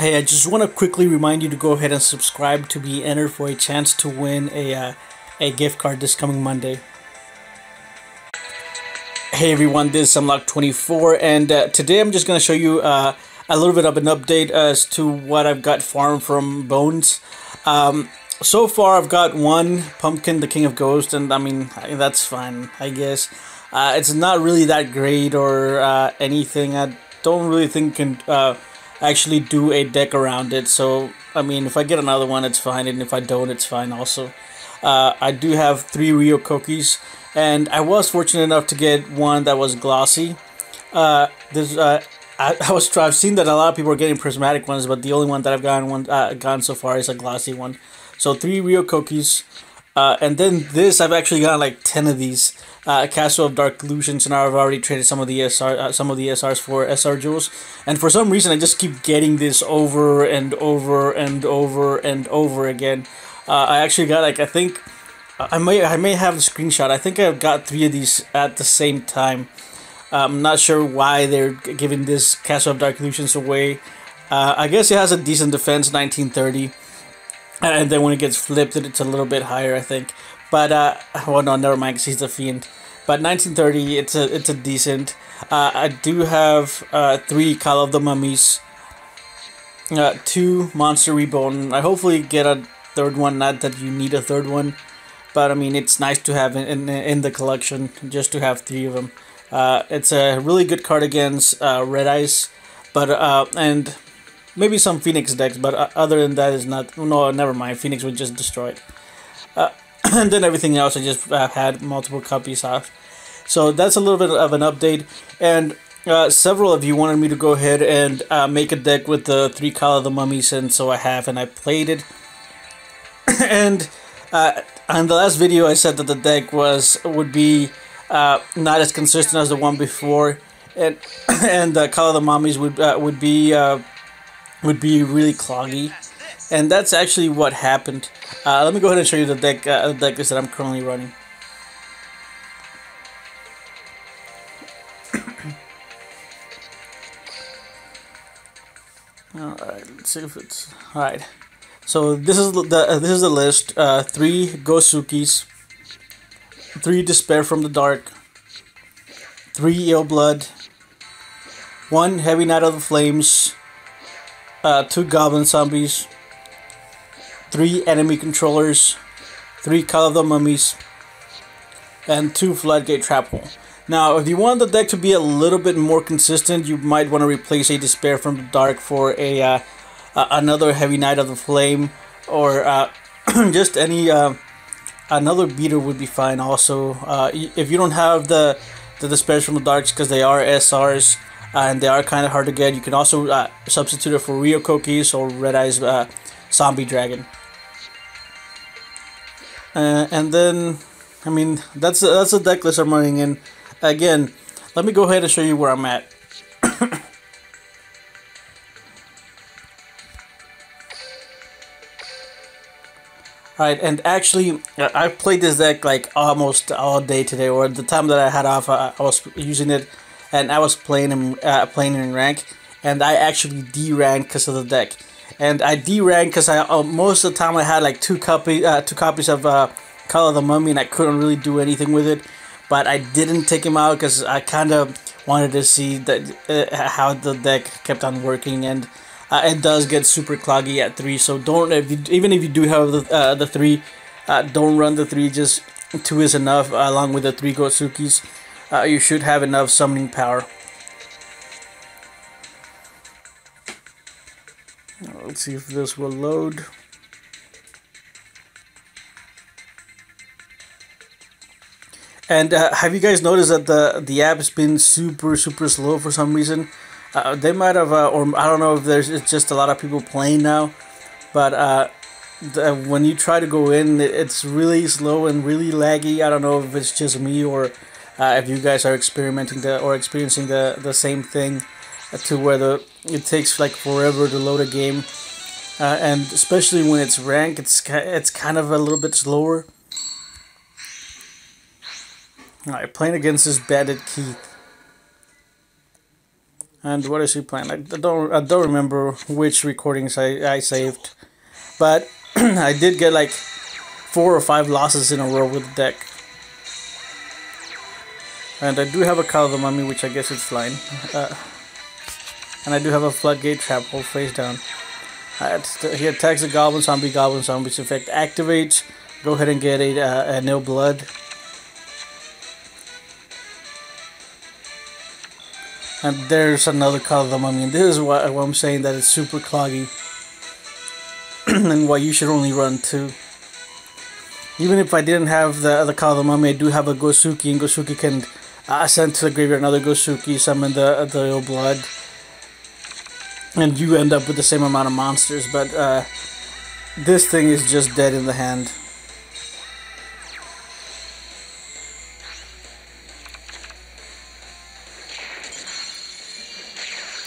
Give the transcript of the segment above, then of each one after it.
Hey, I just want to quickly remind you to go ahead and subscribe to be entered for a chance to win a gift card this coming Monday. Hey everyone, this is Unlock24, and today I'm just going to show you a little bit of an update as to what I've got farmed from Bones. So far I've got one Pumpkin, the King of Ghosts, and I mean, that's fine, I guess. It's not really that great or anything. I don't really think can actually do a deck around it, so I mean, if I get another one it's fine, and if I don't it's fine also. I do have 3 Rio cookies, and I was fortunate enough to get one that was glossy. I've seen that a lot of people are getting prismatic ones, but the only one that I've gotten so far is a glossy one. So 3 Rio cookies, and then this I've actually gotten like 10 of these. Castle of Dark Illusions, and I've already traded some of the SRs for SR jewels, and for some reason I just keep getting this over and over and over and over again. I actually got like, I think I may have the screenshot. I think I've got 3 of these at the same time. I'm not sure why they're giving this Castle of Dark Illusions away. I guess it has a decent defense, 1930, and then when it gets flipped it's a little bit higher, I think. But well, no, never mind, because he's the Fiend. But 1930, it's a decent. I do have 3 Call of the Mummies, 2 Monster Reborn. I hopefully get a 3rd one. Not that you need a 3rd one, but I mean, it's nice to have in the collection, just to have 3 of them. It's a really good card against Red Eyes, but and maybe some Phoenix decks. But other than that, is not. No, never mind. Phoenix would just destroy it. And then everything else I just had multiple copies of. So that's a little bit of an update. And several of you wanted me to go ahead and make a deck with the 3 Call of the Mummies, and so I have, and I played it. And on the last video I said that the deck would be not as consistent as the one before, and the Call of the Mummies would be really cloggy. And that's actually what happened. Let me go ahead and show you the deck list that I'm currently running. Alright, let's see if it's... Alright. So this is the list. 3 Gosukis, 3 Despair from the Dark, 3 Ill Blood, 1 Heavy Knight of the Flames, 2 Goblin Zombies, 3 Enemy Controllers, 3 Call of the Mummies, and 2 Floodgate Trap Hole. Now, if you want the deck to be a little bit more consistent, you might want to replace a Despair from the Dark for another Heavy Knight of the Flame, or just any another beater would be fine. Also, if you don't have the Despairs from the Darks, because they are SRs and they are kind of hard to get, you can also substitute it for Rio Cookies or Red Eyes Zombie Dragon. And then, I mean, that's the deck list I'm running in. Again, let me go ahead and show you where I'm at. Alright, and actually, I played this deck like almost all day today, or the time that I had off, I was using it, and I was playing in rank, and I actually D-ranked because of the deck. And I D-ranked because most of the time I had like 2 copies of Call of the Mummy, and I couldn't really do anything with it. But I didn't take him out because I kind of wanted to see that how the deck kept on working, and it does get super cloggy at 3. So don't, even if you do have the 3, don't run the 3. Just 2 is enough, along with the 3 Gotsukis. You should have enough summoning power. Let's see if this will load. And have you guys noticed that the app's been super slow for some reason? They might have, or I don't know if it's just a lot of people playing now, but when you try to go in, it's really slow and really laggy. I don't know if it's just me, or if you guys are experiencing the same thing, to where it takes like forever to load a game, and especially when it's ranked, it's kind of a little bit slower. Alright, playing against this Bandit Keith. And what is he playing? I don't remember which recordings I saved, but I did get like 4 or 5 losses in a row with the deck. And I do have a Call of the Mummy, which I guess it's flying. And I do have a Floodgate Trap Hole face down. He attacks the Goblin Zombie. Goblin Zombie's effect activates. Go ahead and get a no blood. And there's another Call of the Mummy. And this is what I'm saying, that it's super cloggy. And why you should only run 2. Even if I didn't have the Call of the Mummy, I do have a Gosuki, and Gosuki can send to the graveyard another Gosuki, summon the ill blood, and you end up with the same amount of monsters. But this thing is just dead in the hand.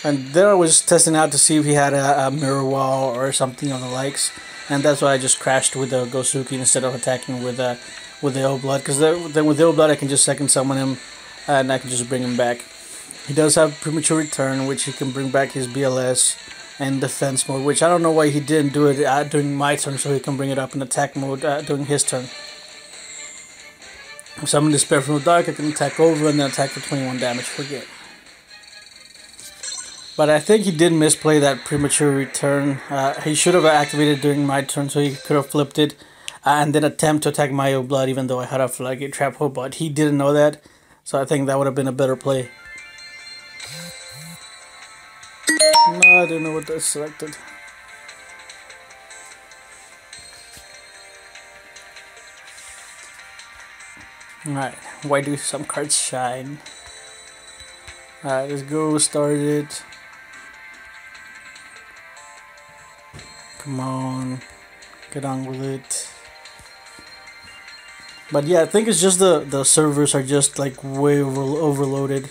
And there I was testing out to see if he had a mirror wall or something of the likes, and that's why I just crashed with the Gosuki instead of attacking with the ill blood, because then with the ill blood I can just second summon him and I can just bring him back. He does have premature return, which he can bring back his BLS, and defense mode, which I don't know why he didn't do it during my turn, so he can bring it up in attack mode during his turn. Summon Despair from the Dark, I can attack over and then attack for 21 damage per game. But I think he did misplay that premature return. He should have activated during my turn, so he could have flipped it and then attempt to attack my blood, even though I had a Floodgate Trap Hole, but he didn't know that, so I think that would have been a better play. No, I don't know what that's selected. Alright, why do some cards shine? Alright, let's go, start it. Come on, get on with it. But yeah, I think it's just the servers are just like way overloaded.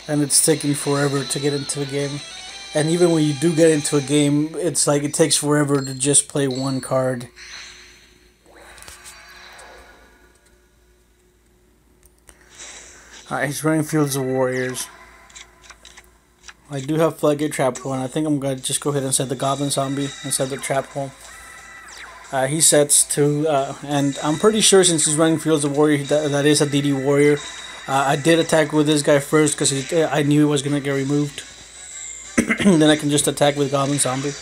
And it's taking forever to get into a game. And even when you do get into a game, it's like it takes forever to just play one card. Alright, he's running Fields of Warriors. I do have Floodgate Trap Hole, and I think I'm going to just go ahead and set the Goblin Zombie and set the Trap Hole. He sets 2, and I'm pretty sure since he's running Fields of Warrior, that is a DD Warrior. I did attack with this guy first because I knew he was going to get removed. Then I can just attack with Goblin Zombie.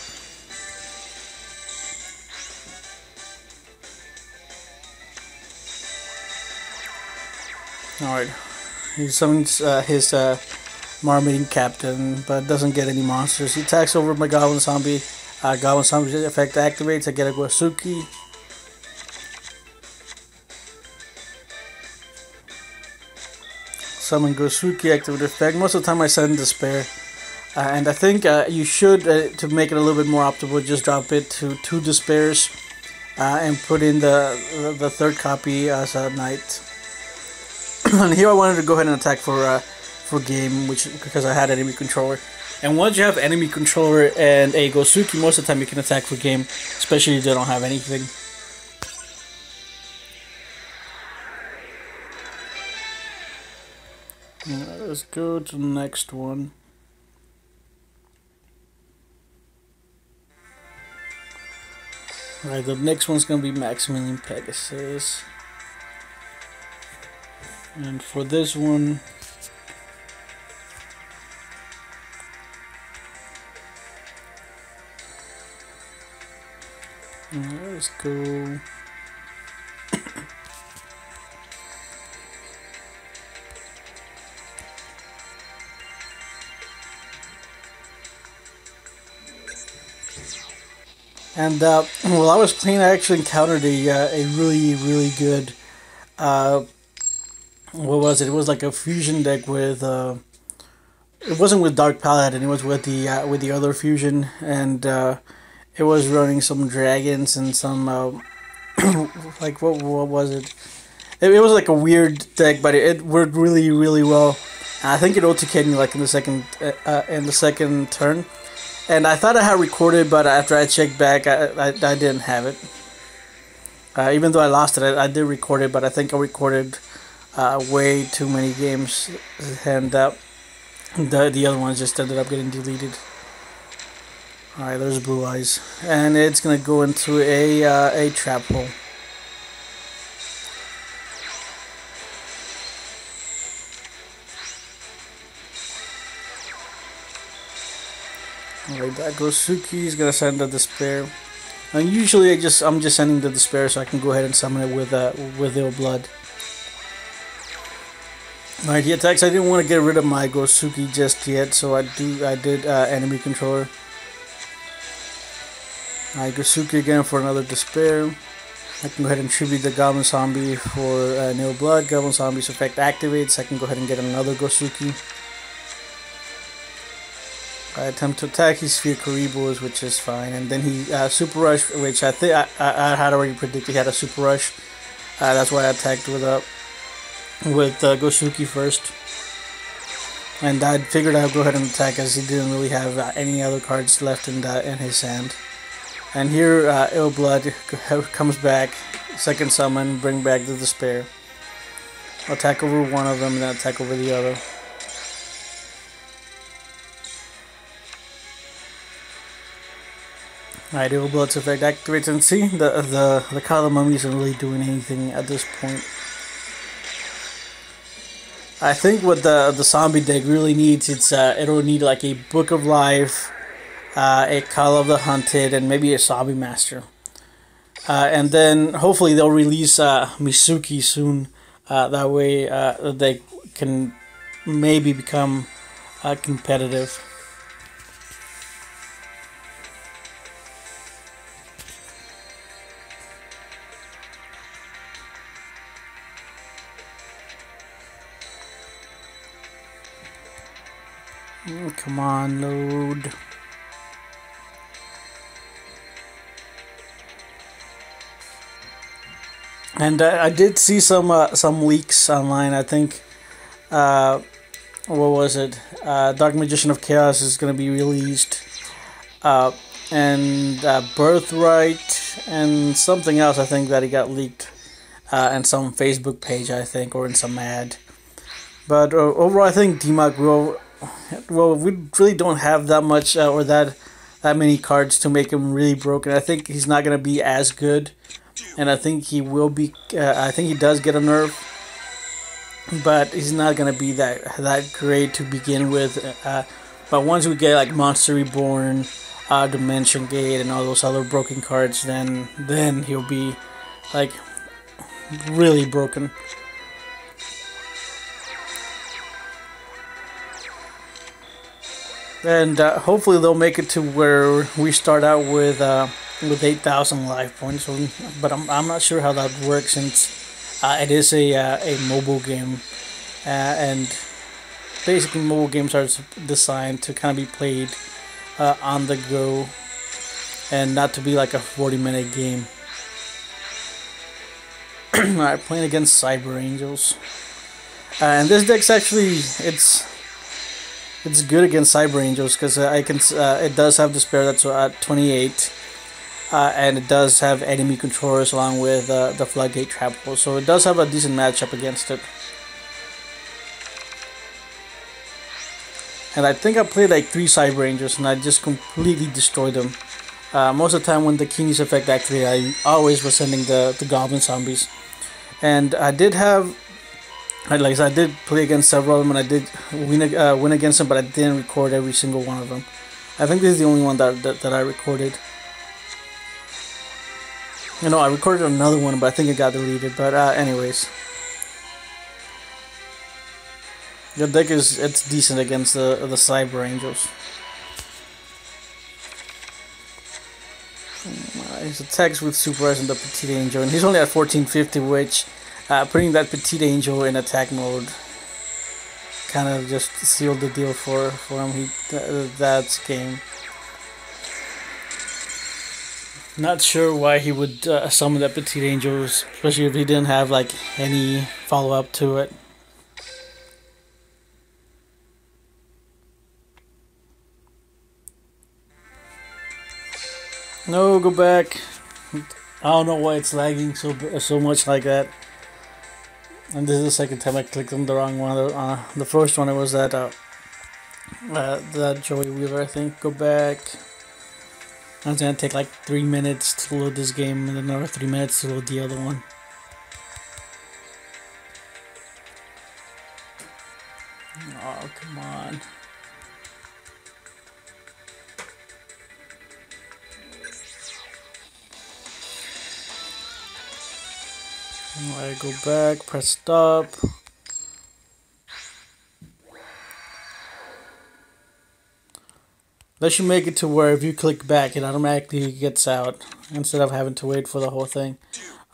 Alright, he summons his Marmating Captain, but doesn't get any monsters. He attacks over my Goblin Zombie. Goblin Zombie effect activates. I get a Gosuki. Summon Gosuki, activate effect. Most of the time I send Despair. And I think you should, to make it a little bit more optimal, just drop it to 2 Despairs and put in the third copy as a Knight. And here I wanted to go ahead and attack for game, because I had enemy controller. And once you have enemy controller and a Gosuki, most of the time you can attack for game, especially if they don't have anything. Let's go to the next one. Alright, the next one's gonna be Maximilian Pegasus. And for this one, let's go. And while I was playing, I actually encountered a really good, what was it? It was like a fusion deck with, it wasn't with Dark Paladin, it was with the other fusion, and it was running some dragons and some, like what was it? It was like a weird deck, but it worked really well. I think it OTK'd me like in the second turn. And I thought I had recorded, but after I checked back, I didn't have it. Even though I lost it, I did record it, but I think I recorded way too many games, and the other ones just ended up getting deleted. Alright, there's Blue Eyes, and it's gonna go into a trap hole. Alright, that Gosuki is gonna send the Despair. And usually I'm just sending the Despair so I can go ahead and summon it with Ill Blood. Alright, he attacks. I didn't want to get rid of my Gosuki just yet, so I did enemy controller. Alright, Gosuki again for another Despair. I can go ahead and tribute the Goblin Zombie for Ill Blood. Goblin Zombie's effect activates. I can go ahead and get another Gosuki. I attempt to attack his Sphere Karibos, which is fine, and then he Super Rush, which I think I had already predicted he had a Super Rush. That's why I attacked with Gosuki first, and I figured I'd go ahead and attack as he didn't really have any other cards left in his hand. And here Ill Blood comes back, second summon, bring back the Despair. Attack over one of them and then attack over the other. Alright, Ill Blood's effect activates, and see, the Kala Mummy isn't really doing anything at this point. I think what the zombie deck really needs, it'll need like a Book of Life, a Call of the Hunted, and maybe a Zombie Master. And then hopefully they'll release Misuki soon. That way they can maybe become competitive. Come on, load. And I did see some leaks online. I think what was it? Dark Magician of Chaos is going to be released, and Birthright and something else. I think that it got leaked in some Facebook page, I think, or in some ad. But overall, I think DMAC will. Well, we really don't have that much or that many cards to make him really broken. I think he's not gonna be as good, and I think he will be. I think he does get a nerf, but he's not gonna be that great to begin with. But once we get like Monster Reborn, Dimension Gate, and all those other broken cards, then he'll be like really broken. And hopefully they'll make it to where we start out with 8,000 life points. But I'm not sure how that works, since it is a mobile game, and basically mobile games are designed to kind of be played on the go, and not to be like a 40-minute game. Alright, playing against Cyber Angels, and this deck's actually it's good against Cyber Angels because it does have Despair that's at 28, and it does have enemy controllers along with the Floodgate Trap Hole, so it does have a decent matchup against it. And I think I played like 3 Cyber Angels and I just completely destroyed them. Most of the time when the Keeny's effect activated, I always was sending the Goblin Zombies. And I did have, like I said, I did play against several of them, and I did win against them, but I didn't record every single one of them. I think this is the only one that I recorded. You know, I recorded another one, but I think it got deleted. But anyways, the deck it's decent against the Cyber Angels. His attacks with Super Rise and the Petite Angel, and he's only at 1450, which putting that Petite Angel in attack mode kind of just sealed the deal for him. That's game. Not sure why he would summon that Petite Angel, especially if he didn't have like any follow-up to it. No, go back. I don't know why it's lagging so much like that. And this is the second time I clicked on the wrong one. The first one, it was that Joey Wheeler, I think. Go back. It's gonna take like 3 minutes to load this game, and another 3 minutes to load the other one. Oh, come on. Alright, go back, press stop. That should make it to where if you click back, it automatically gets out instead of having to wait for the whole thing.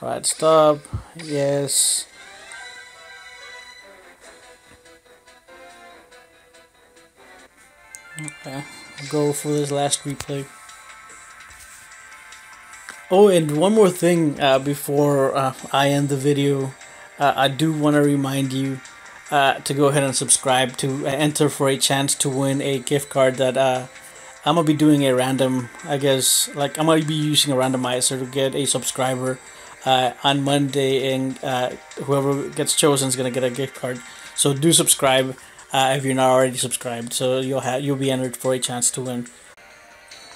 Alright, stop. Yes. Okay, I'll go for this last replay. Oh, and one more thing before I end the video. I do want to remind you to go ahead and subscribe to enter for a chance to win a gift card that I'm going to be doing a random, I guess, like I'm going to be using a randomizer to get a subscriber on Monday, and whoever gets chosen is going to get a gift card. So do subscribe if you're not already subscribed, so you'll be entered for a chance to win.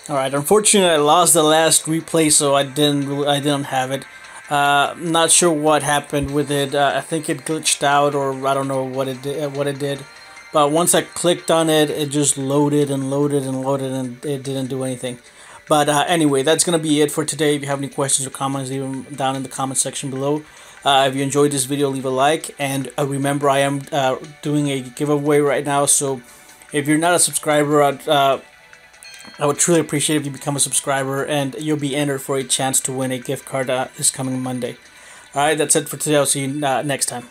Alright, unfortunately I lost the last replay, so I didn't have it. Not sure what happened with it. I think it glitched out, or I don't know what it did. But once I clicked on it, it just loaded and loaded and loaded, and it didn't do anything. But anyway, that's gonna be it for today. If you have any questions or comments, leave them down in the comment section below. If you enjoyed this video, leave a like, and remember, I am doing a giveaway right now. So if you're not a subscriber, I would truly appreciate if you become a subscriber, and you'll be entered for a chance to win a gift card this coming Monday. Alright, that's it for today. I'll see you next time.